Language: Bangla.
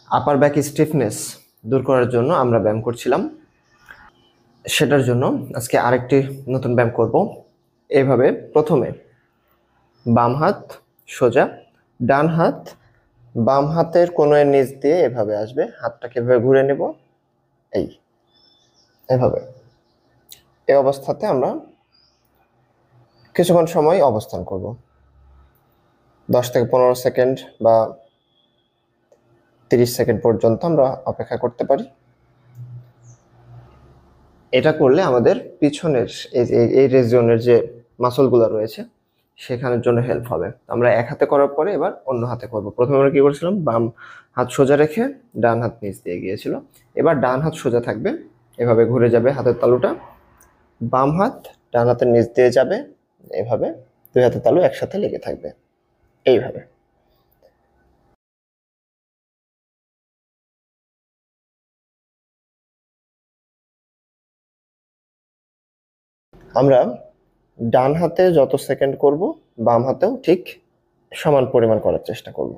আপার ব্যাক স্টিফনেস দূর করার জন্য আমরা ব্যায়াম করছিলাম। সেটার জন্য আজকে আরেকটি নতুন ব্যায়াম করব। এইভাবে প্রথমে বাম হাত সোজা, ডান হাত বাম হাতের কোণের নিচ দিয়ে এভাবে আসবে, হাতটাকে এভাবে ঘুরে নেব, এই এভাবে। এই অবস্থাতে আমরা কিছুক্ষণ সময় অবস্থান করব, 10 থেকে 15 সেকেন্ড বা 30 সেকেন্ড পর্যন্ত আমরা অপেক্ষা করতে পারি। এটা করলে আমাদের পিছনের এই রিজিয়নের যে মাসলগুলো রয়েছে সেখানের জন্য হেল্প হবে। আমরা এক হাতে করার পরে এবার অন্য হাতে করব। প্রথমে আমরা কি করেছিলাম, বাম হাত সোজা রেখে ডান হাত নিচ দিয়ে গিয়েছিল। এবার ডান হাত সোজা থাকবে, এভাবে ঘুরে যাবে হাতের তালুটা, বাম হাত ডান হাতের নিচ দিয়ে যাবে, এভাবে দুই হাতের তালু একসাথে লেগে থাকবে এইভাবে। আমরা ডান হাতে যত সেকেন্ড করব বাম হাতেও ঠিক সমান পরিমাণ করার চেষ্টা করব।